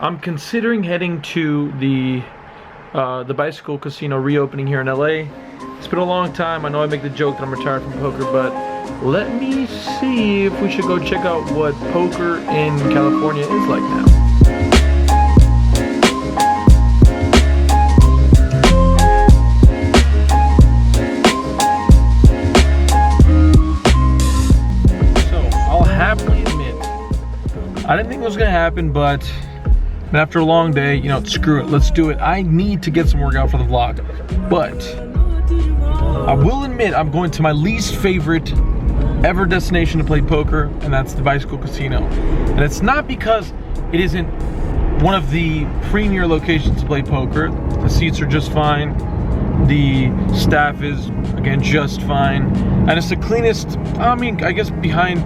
I'm considering heading to the bicycle casino reopening here in LA. It's been a long time. I know I make the joke that I'm retired from poker, but let me see if we should go check out what poker in California is like now. I didn't think it was gonna happen, but after a long day, you know, screw it, let's do it. I need to get some workout for the vlog, but I will admit I'm going to my least favorite ever destination to play poker, and that's the bicycle casino. And it's not because it isn't one of the premier locations to play poker. The seats are just fine. The staff is, again, just fine. And it's the cleanest, I mean, I guess behind,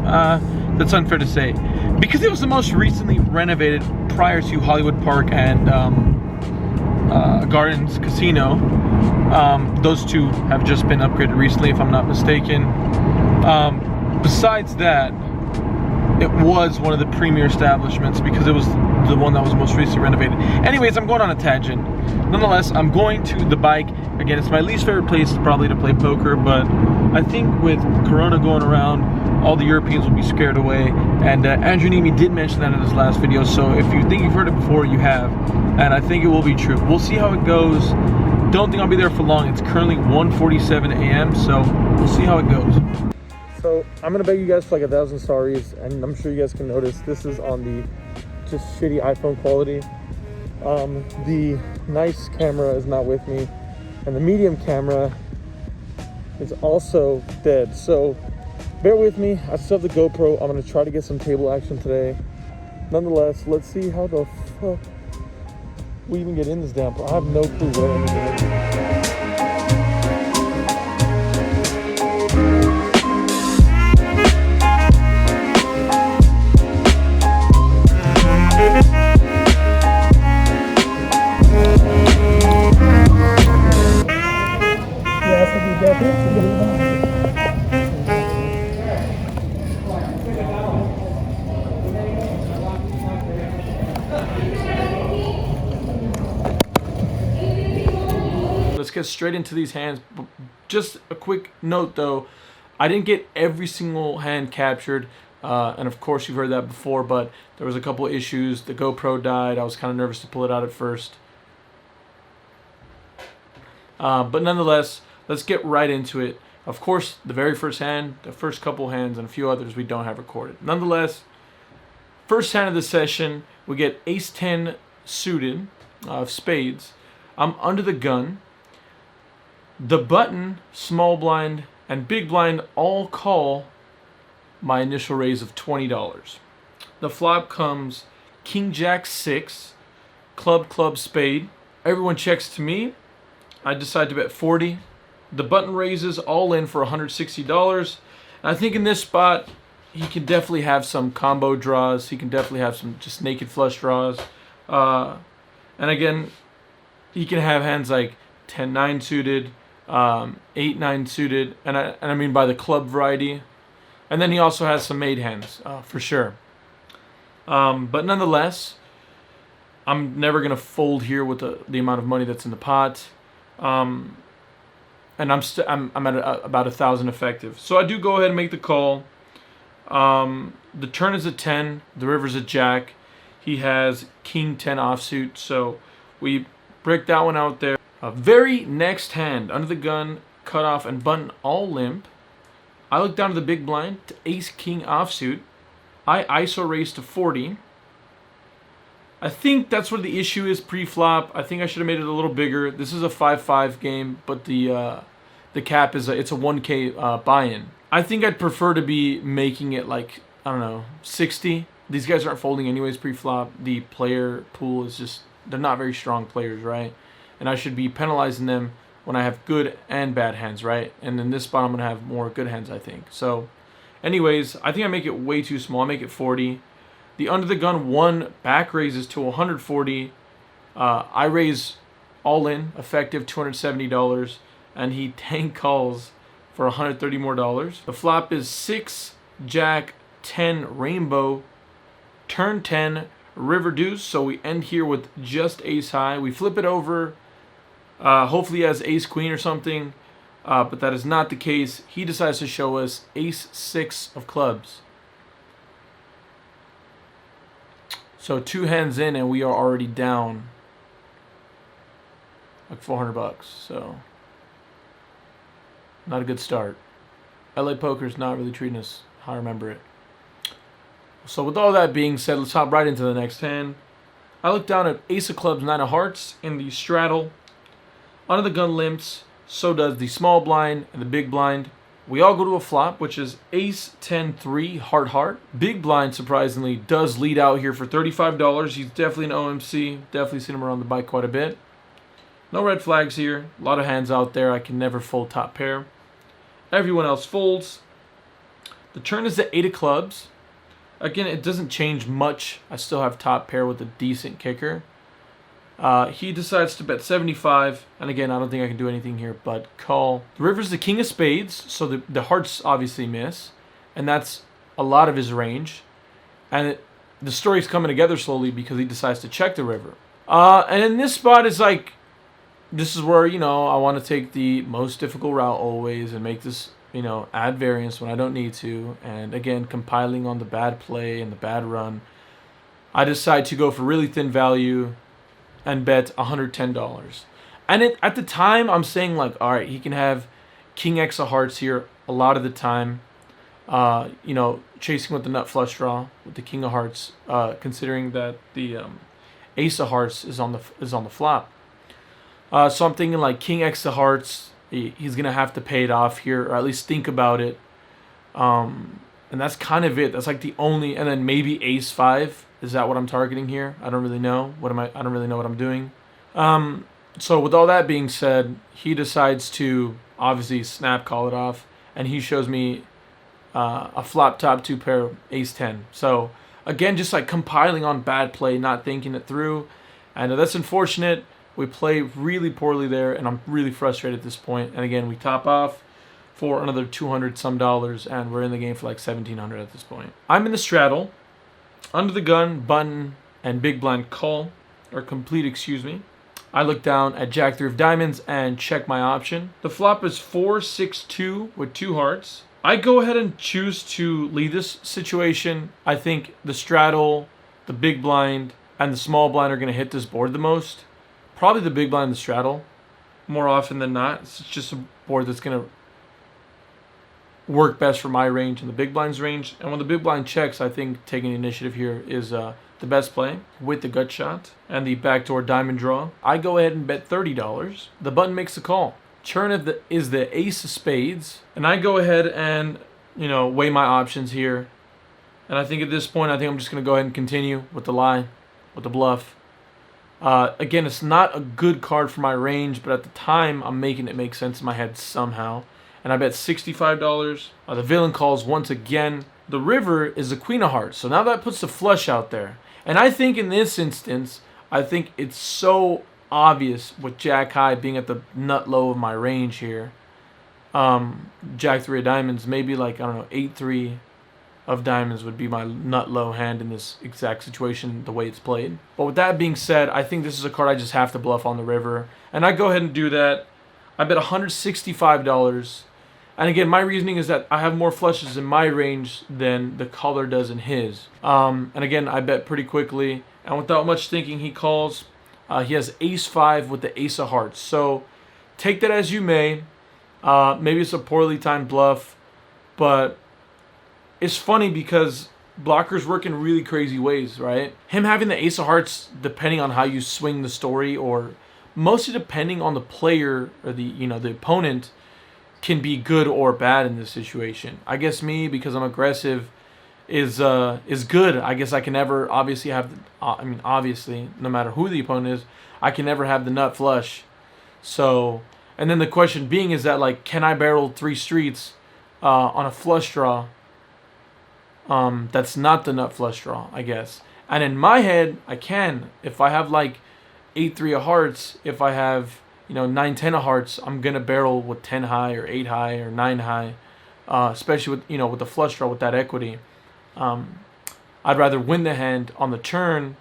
that's unfair to say. Because it was the most recently renovated prior to Hollywood Park and Gardens Casino. Those two have just been upgraded recently, if I'm not mistaken. Besides that, it was one of the premier establishments because it was the one that was most recently renovated. Anyways, I'm going on a tangent. Nonetheless, I'm going to the bike. Again, it's my least favorite place probably to play poker, but I think with Corona going around, all the Europeans will be scared away. And Andrew Nemi did mention that in his last video, so if you think you've heard it before, you have. And I think it will be true. We'll see how it goes. Don't think I'll be there for long. It's currently 1:47 a.m., so we'll see how it goes. So I'm gonna beg you guys for like 1,000 sorries, and I'm sure you guys can notice this is on the just shitty iPhone quality. The nice camera is not with me, and the medium camera is also dead. So bear with me. I still have the GoPro. I'm gonna try to get some table action today. Nonetheless, let's see how the fuck we even get in this damn. I have no clue where I'm gonna. Let's get straight into these hands. Just a quick note though, I didn't get every single hand captured, and of course you've heard that before, but there was a couple of issues. The GoPro died. I was kind of nervous to pull it out at first. But nonetheless, let's get right into it. Of course, the very first hand, the first couple hands, and a few others we don't have recorded. Nonetheless, first hand of the session, we get Ace-10 suited of spades. I'm under the gun. The button, small blind, and big blind all call my initial raise of $20. The flop comes King Jack 6, club spade. Everyone checks to me. I decide to bet 40. The button raises all in for $160. And I think in this spot, he can definitely have some combo draws. He can definitely have some just naked flush draws. And again, he can have hands like 10-9 suited, 8-9 suited, and I mean by the club variety. And then he also has some made hands, for sure. But nonetheless, I'm never going to fold here with the amount of money that's in the pot. And I'm at about 1,000 effective. So I do go ahead and make the call. The turn is a 10. The river's a jack. He has King 10 offsuit. So we break that one out there. Very next hand, under the gun, cut off and button all limp. I look down to the big blind to Ace King offsuit. I ISO raise to 40. I think that's where the issue is pre-flop. I think I should have made it a little bigger. This is a 5-5 game, but the cap is it's a 1K buy-in. I think I'd prefer to be making it like, I don't know, 60. These guys aren't folding anyways pre-flop. The player pool is just, they're not very strong players, right? And I should be penalizing them when I have good and bad hands, right? And in this spot, I'm going to have more good hands, I think. So anyways, I think I make it way too small. I make it 40. The under the gun one back raises to 140. I raise all in, effective $270, and he tank calls for $130 more. The flop is 6 Jack 10 rainbow, turn 10 river deuce. So we end here with just ace high. We flip it over. Hopefully he has ace queen or something. But that is not the case. He decides to show us ace six of clubs. So 2 hands in and we are already down like $400. So not a good start. LA Poker's not really treating us how I remember it. So with all that being said, let's hop right into the next hand. I look down at ace of clubs, 9 of hearts in the straddle. Under the gun limps, so does the small blind and the big blind. We all go to a flop, which is ace 10-3 heart heart. Big blind, surprisingly, does lead out here for $35. He's definitely an OMC. Definitely seen him around the bike quite a bit. No red flags here. A lot of hands out there. I can never fold top pair. Everyone else folds. The turn is the 8 of clubs. Again, it doesn't change much. I still have top pair with a decent kicker. He decides to bet 75, and again, I don't think I can do anything here but call. The river's the king of spades, so the hearts obviously miss, and that's a lot of his range. And the story's coming together slowly because he decides to check the river. And in this spot is like, this is where, you know, I want to take the most difficult route always and make this, you know, add variance when I don't need to. And again, compiling on the bad play and the bad run, I decide to go for really thin value and bet $110. And at the time, I'm saying like, all right, he can have king X of hearts here a lot of the time. You know, chasing with the nut flush draw with the king of hearts, considering that the ace of hearts is on the flop. So I'm thinking like king X of hearts, he's gonna have to pay it off here, or at least think about it. And that's kind of it. That's like the only, and then maybe ace 5. Is that what I'm targeting here? I don't really know. I don't really know what I'm doing. So with all that being said, he decides to obviously snap call it off, and he shows me a flop top 2 pair ace 10. So again, just like compiling on bad play, not thinking it through, and that's unfortunate. We play really poorly there, and I'm really frustrated at this point. And again, we top off for another $200 some, and we're in the game for like $1,700 at this point. I'm in the straddle. Under the gun, button, and big blind call, or complete, excuse me. I look down at jack 3 of diamonds and check my option. The flop is 4-6-2 with 2 hearts. I go ahead and choose to lead this situation. I think the straddle, the big blind, and the small blind are going to hit this board the most. Probably the big blind and the straddle, more often than not. It's just a board that's going to work best for my range and the big blind's range. And when the big blind checks, I think taking the initiative here is the best play with the gut shot and the backdoor diamond draw. I go ahead and bet $30. The button makes the call. Turn is the ace of spades, and I go ahead and, you know, weigh my options here. And I think at this point, I think I'm just going to go ahead and continue with the lie, with the bluff. Again, it's not a good card for my range, but at the time, I'm making it make sense in my head somehow. And I bet $65. The villain calls once again. The river is the queen of hearts. So now that puts the flush out there. And I think in this instance, I think it's so obvious with jack high being at the nut low of my range here. Jack 3 of diamonds, maybe like, I don't know, 8-3 of diamonds would be my nut low hand in this exact situation, the way it's played. But with that being said, I think this is a card I just have to bluff on the river. And I go ahead and do that. I bet $165. And again, my reasoning is that I have more flushes in my range than the caller does in his. And again, I bet pretty quickly. And without much thinking, he calls. He has ace 5 with the ace of hearts. So take that as you may. Maybe it's a poorly timed bluff. But it's funny because blockers work in really crazy ways, right? Him having the ace of hearts, depending on how you swing the story, or mostly depending on the player or the opponent, can be good or bad in this situation. I guess me, because I'm aggressive, is good. I guess I can never obviously have, obviously, no matter who the opponent is, I can never have the nut flush. So, and then the question being is that, like, can I barrel 3 streets on a flush draw that's not the nut flush draw, I guess. And in my head, I can. If I have like 8-3 of hearts, if I have 9-10 of hearts, I'm gonna barrel with 10 high or 8 high or 9 high, especially with with the flush draw with that equity. I'd rather win the hand on the turn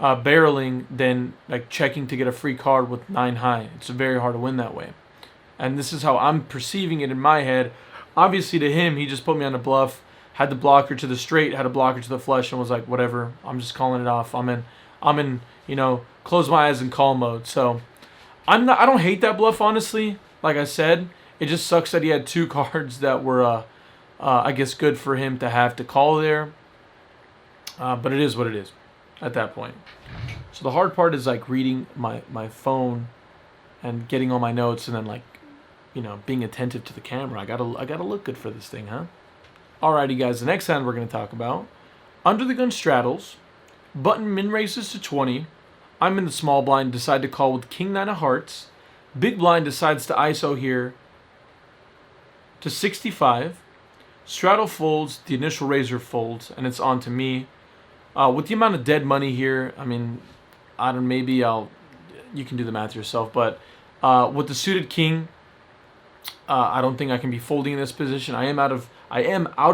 barreling than like checking to get a free card with 9 high. It's very hard to win that way. And this is how I'm perceiving it in my head. Obviously to him, he just put me on a bluff, had the blocker to the straight, had a blocker to the flush, and was like, whatever, I'm just calling it off. I'm in, close my eyes and call mode. So I don't hate that bluff, honestly. Like I said, it just sucks that he had 2 cards that were, I guess, good for him to have to call there. But it is what it is at that point. So the hard part is like reading my phone and getting all my notes and then like, being attentive to the camera. I gotta look good for this thing, huh? Alrighty, guys. The next hand we're gonna talk about, under the gun straddles, button min raises to 20. I'm in the small blind, decide to call with king 9 of hearts. Big blind decides to ISO here to 65. Straddle folds, the initial raiser folds, and it's on to me. With the amount of dead money here, I mean, you can do the math yourself, but with the suited king, I don't think I can be folding in this position. I am out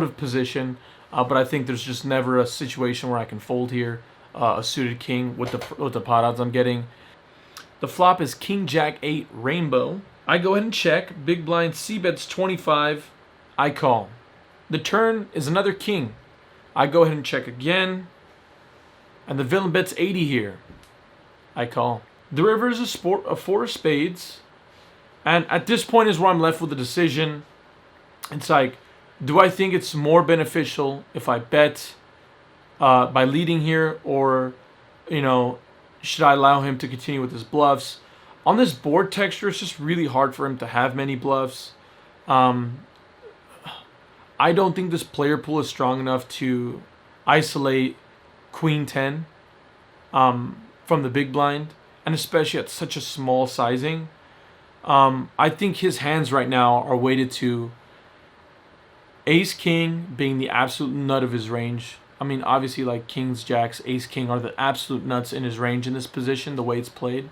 of position, but I think there's just never a situation where I can fold here. A suited king with the pot odds I'm getting. The flop is king jack 8 rainbow. I go ahead and check. Big blind C bets 25. I call. The turn is another king. I go ahead and check again. And the villain bets 80 here. I call. The river is a 4 of spades. And at this point is where I'm left with a decision. It's like, do I think it's more beneficial if I bet by leading here, or, should I allow him to continue with his bluffs? On this board texture, it's just really hard for him to have many bluffs. I don't think this player pool is strong enough to isolate Queen 10 from the big blind, and especially at such a small sizing. I think his hands right now are weighted to Ace King being the absolute nut of his range. I mean, obviously, like Kings, Jacks, Ace King are the absolute nuts in his range in this position, the way it's played.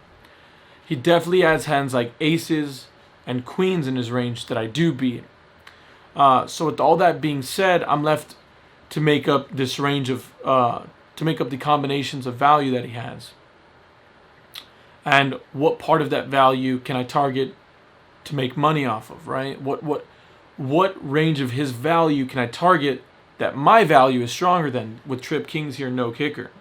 He definitely has hands like Aces and Queens in his range that I do beat. So with all that being said, I'm left to make up this range of, to make up the combinations of value that he has. And what part of that value can I target to make money off of, right? What range of his value can I target that my value is stronger than with trip kings here, no kicker?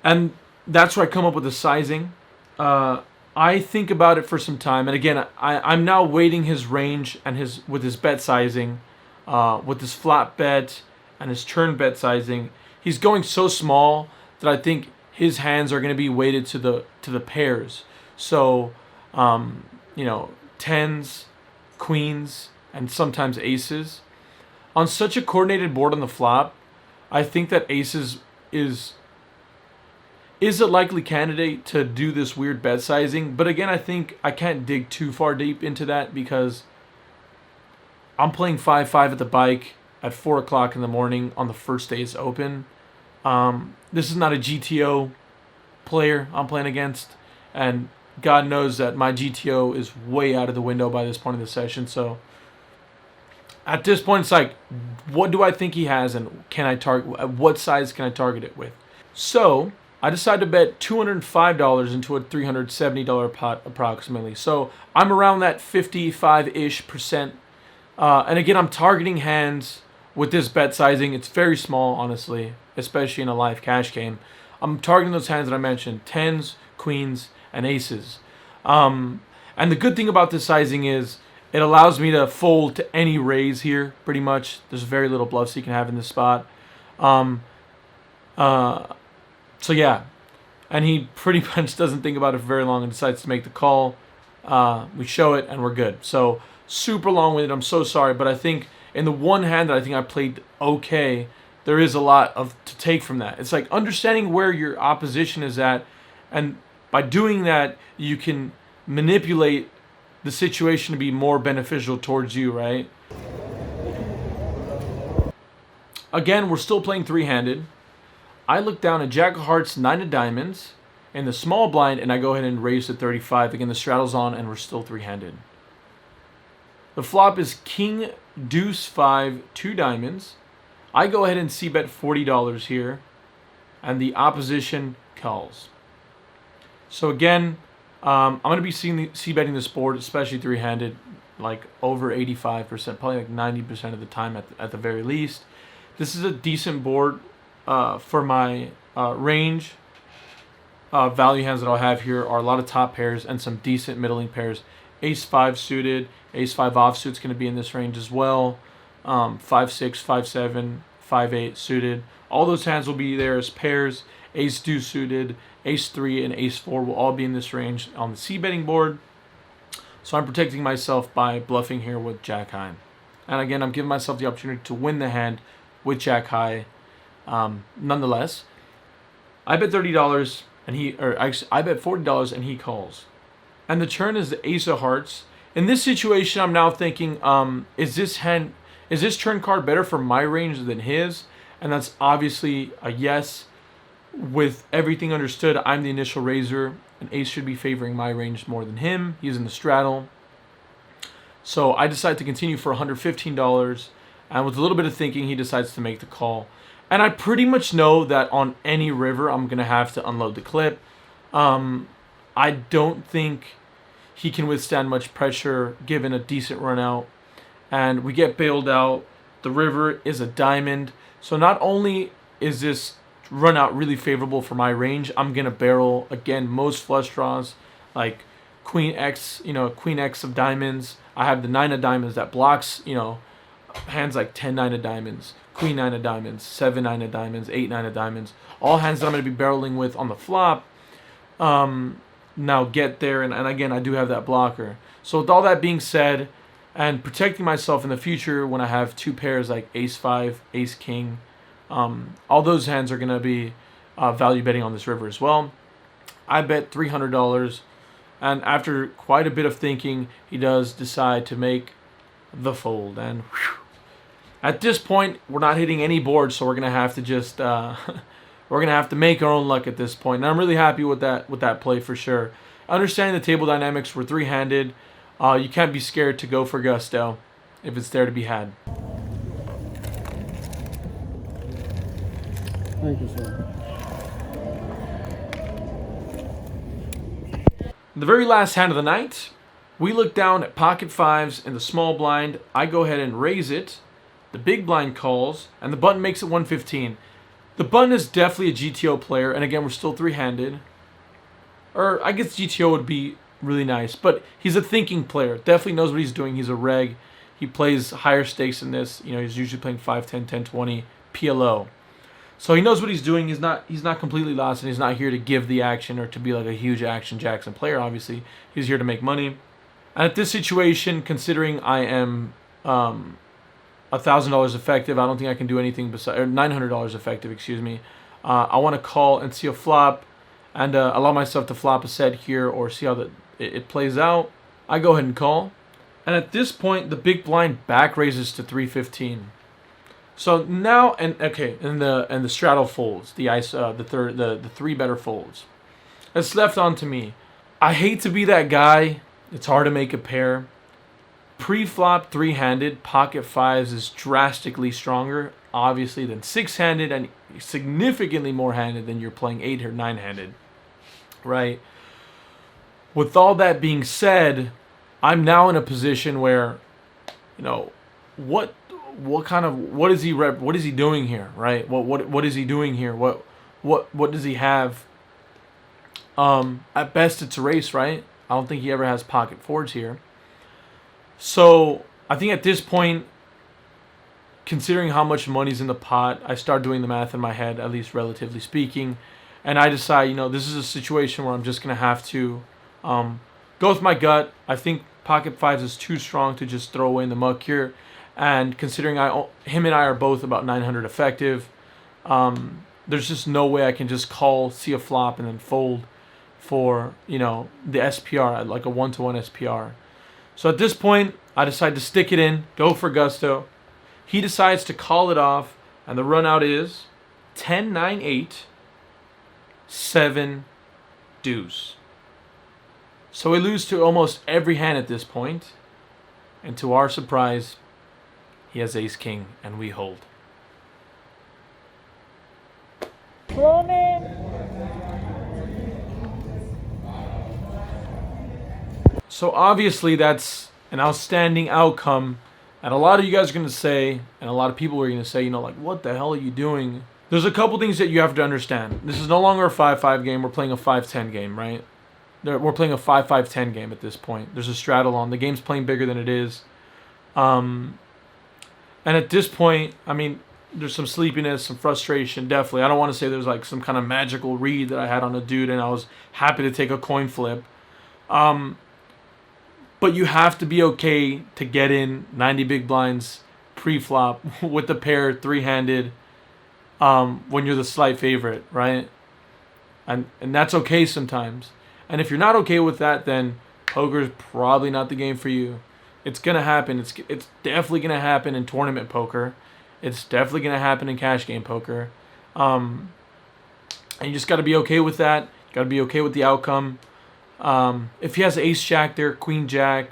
And that's where I come up with the sizing. I think about it for some time, and again, I'm now weighting his range and with his bet sizing, with his flat bet and his turn bet sizing. He's going so small that I think his hands are going to be weighted to the pairs. So, tens, queens, and sometimes aces. On such a coordinated board on the flop, I think that aces is a likely candidate to do this weird bet sizing. But again, I think I can't dig too far deep into that because I'm playing 5-5 at the bike at 4 o'clock in the morning on the first day it's open. This is not a GTO player I'm playing against, and God knows that my GTO is way out of the window by this point in the session. So at this point, it's like, what do I think he has, and can I target? What size can I target it with? So I decided to bet $205 into a $370 pot approximately. So I'm around that 55-ish%. And again, I'm targeting hands with this bet sizing. It's very small, honestly, especially in a live cash game. I'm targeting those hands that I mentioned, tens, queens, and aces. And the good thing about this sizing is it allows me to fold to any raise here, pretty much. There's very little bluffs you can have in this spot. So yeah, and he pretty much doesn't think about it for very long and decides to make the call. We show it, and we're good. So super long-winded, I'm so sorry, but I think in the one hand that I think I played okay, there is a lot to take from that. It's like understanding where your opposition is at, and by doing that, you can manipulate the situation to be more beneficial towards you, right? Again, we're still playing three-handed. I look down at Jack of Hearts, 9 of Diamonds, in the small blind, and I go ahead and raise to 35. Again, the straddle's on, and we're still three-handed. The flop is King, Deuce, 5, 2 Diamonds. I go ahead and c-bet $40 here. and the opposition calls. So again, I'm going to be c-betting this board, especially three-handed, like over 85%, probably like 90% of the time at the very least. This is a decent board for my range. Value hands that I'll have here are a lot of top pairs and some decent middling pairs. Ace-5 suited, Ace-5 offsuit's going to be in this range as well. 5-6, 5-7, 5-8 suited. All those hands will be there as pairs. Ace-2 suited, Ace-3, and Ace-4 will all be in this range on the c-betting board. So I'm protecting myself by bluffing here with Jack High. And again, I'm giving myself the opportunity to win the hand with Jack High. Nonetheless, I bet $30 and I bet $40 and he calls. And the turn is the Ace of Hearts. In this situation, I'm now thinking, is this turn card better for my range than his? And that's obviously a yes. With everything understood, I'm the initial raiser, and Ace should be favoring my range more than him. He's in the straddle. So I decide to continue for $115, and with a little bit of thinking, he decides to make the call. And I pretty much know that on any river, I'm going to have to unload the clip. I don't think he can withstand much pressure given a decent run out. And we get bailed out. The river is a diamond. So not only is this run out really favorable for my range, I'm going to barrel, again, most flush draws, like Queen X, Queen X of diamonds. I have the 9 of diamonds that blocks, hands like 10 9 of diamonds, Queen 9 of diamonds, 7 9 of diamonds, 8 9 of diamonds. All hands that I'm going to be barreling with on the flop. Now get there, and again, I do have that blocker. So with all that being said, and protecting myself in the future when I have two pairs like Ace-5, Ace-King, all those hands are going to be value betting on this river as well. I bet $300, and after quite a bit of thinking, he does decide to make the fold. And at this point, we're not hitting any boards, so we're going to have to just we're going to have to make our own luck at this point. And I'm really happy with that play for sure. Understanding the table dynamics, we're three-handed. You can't be scared to go for gusto if it's there to be had. Thank you, sir. The very last hand of the night, we look down at pocket fives in the small blind. I go ahead and raise it. The big blind calls, and the button makes it 115. The button is definitely a GTO player, and again, we're still three-handed. Or I guess GTO would be really nice, but he's a thinking player. Definitely knows what he's doing. He's a reg. He plays higher stakes in this. He's usually playing 5, 10, 10, 20 PLO. So he knows what he's doing. He's not completely lost, and he's not here to give the action or to be like a huge action Jackson player, obviously. He's here to make money. And at this situation, considering I am $1,000 effective, I don't think I can do anything besides, or $900 effective, excuse me. I want to call and see a flop and allow myself to flop a set here or see how it plays out. I go ahead and call. And at this point, the big blind back raises to 315. So now, and the straddle folds, the three better folds. It's left on to me. I hate to be that guy. It's hard to make a pair. Pre-flop three-handed, pocket fives is drastically stronger, obviously, than six-handed, and significantly more handed than you're playing 8 or 9-handed, right? With all that being said, I'm now in a position where, what is he doing here, right? What is he doing here? What does he have? At best, it's a race, right? I don't think he ever has pocket fours here. So I think at this point, considering how much money's in the pot, I start doing the math in my head, at least relatively speaking, and I decide, this is a situation where I'm just gonna have to go with my gut. I think pocket fives is too strong to just throw away in the muck here, and considering him and I are both about 900 effective, there's just no way I can just call, see a flop, and then fold for the SPR, like a 1-to-1 SPR. So at this point, I decide to stick it in, go for gusto. He decides to call it off, and the run out is 10, 9, 8, 7, deuce. So we lose to almost every hand at this point, and to our surprise, he has ace king, and we hold. Slow, man. So obviously that's an outstanding outcome. And a lot of you guys are going to say, and a lot of people are going to say, you know, like, what the hell are you doing? There's a couple things that you have to understand. This is no longer a 5-5 game. We're playing a 5-10 game, right? We're playing a 5-5-10 game at this point. There's a straddle on. The game's playing bigger than it is. And at this point, I mean, there's some sleepiness, some frustration, definitely. I don't want to say there's like some kind of magical read that I had on a dude and I was happy to take a coin flip. But you have to be okay to get in 90 big blinds pre-flop with the pair three-handed when you're the slight favorite, right? And that's okay sometimes. And if you're not okay with that, then poker is probably not the game for you. It's going to happen. It's definitely going to happen in tournament poker. It's definitely going to happen in cash game poker. And you just got to be okay with that. You got to be okay with the outcome. If he has ace jack there, queen jack,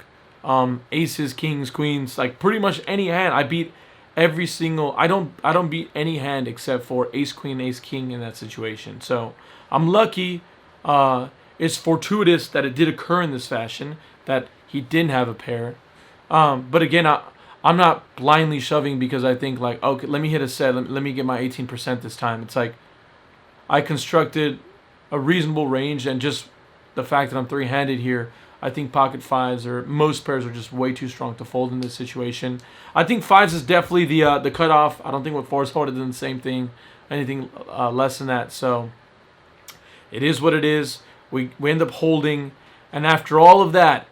aces, kings, queens, like pretty much any hand, I beat every single. I don't beat any hand except for ace queen, ace king in that situation. So I'm lucky. It's fortuitous that it did occur in this fashion, that he didn't have a pair. But again, I'm not blindly shoving because I think like, okay, let me hit a set. Let me get my 18% this time. It's like I constructed a reasonable range, and just the fact that I'm three-handed here, I think pocket fives or most pairs are just way too strong to fold in this situation. I think fives is definitely the cutoff. I don't think with fours folded is the same thing, anything less than that. So it is what it is. We end up holding, and after all of that,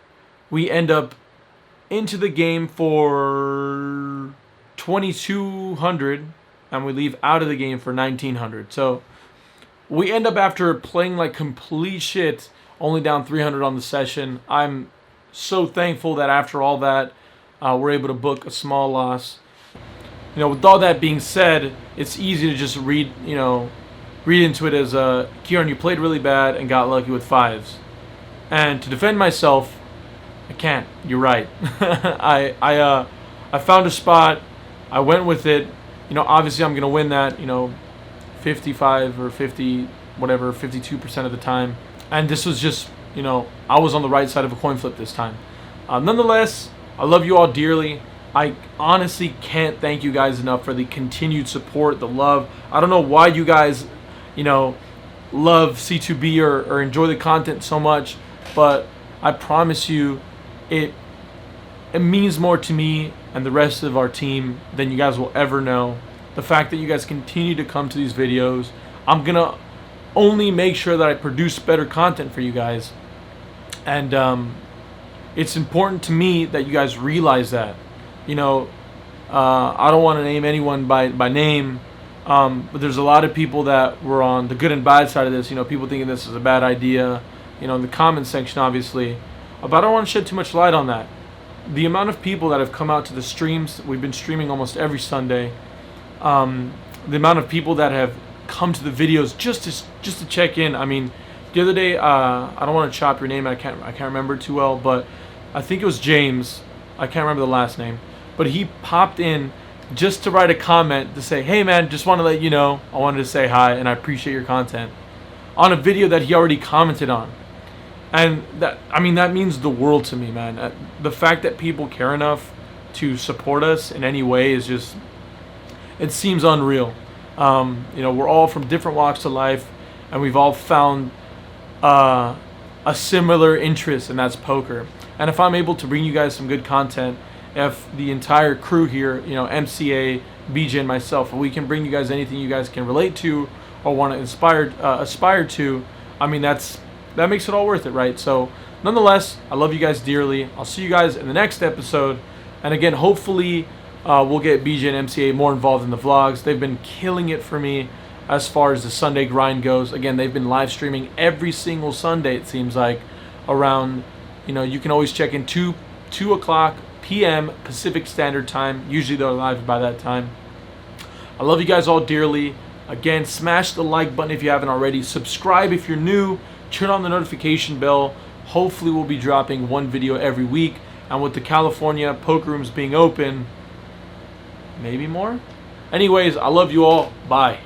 we end up into the game for 2,200, and we leave out of the game for 1,900. So we end up, after playing like complete shit, only down 300 on the session. I'm so thankful that after all that, we're able to book a small loss. You know, with all that being said, it's easy to just read into it as Kiran, you played really bad and got lucky with fives. And to defend myself, I can't. You're right. I found a spot. I went with it. You know, obviously I'm gonna win that. 55 or 50, whatever, 52% of the time. And this was just, I was on the right side of a coin flip this time. Nonetheless, I love you all dearly. I honestly can't thank you guys enough for the continued support, the love. I don't know why you guys, love C2B or enjoy the content so much, but I promise you, it means more to me and the rest of our team than you guys will ever know. The fact that you guys continue to come to these videos, I'm gonna only make sure that I produce better content for you guys. And it's important to me that you guys realize that. I don't want to name anyone by name, but there's a lot of people that were on the good and bad side of this. People thinking this is a bad idea, in the comment section, obviously. But I don't want to shed too much light on that. The amount of people that have come out to the streams, we've been streaming almost every Sunday. The amount of people that have come to the videos just to check in. I mean, the other day, I don't want to chop your name. I can't remember it too well, but I think it was James. I can't remember the last name, but he popped in just to write a comment to say, "Hey man, just want to let you know, I wanted to say hi and I appreciate your content," on a video that he already commented on. And that means the world to me, man. The fact that people care enough to support us in any way is just, it seems unreal. We're all from different walks of life, and we've all found a similar interest, and that's poker. And if I'm able to bring you guys some good content, if the entire crew here, MCA, BJ, and myself, if we can bring you guys anything you guys can relate to or want to aspire to, I mean, that makes it all worth it, right? So nonetheless, I love you guys dearly. I'll see you guys in the next episode. And again, hopefully we'll get BJ and MCA more involved in the vlogs. They've been killing it for me as far as the Sunday grind goes. Again, they've been live streaming every single Sunday, it seems like, around, you can always check in 2 o'clock p.m. Pacific Standard Time. Usually they're live by that time. I love you guys all dearly. Again, smash the like button if you haven't already. Subscribe if you're new. Turn on the notification bell. Hopefully we'll be dropping one video every week. And with the California poker rooms being open, maybe more. Anyways, I love you all. Bye.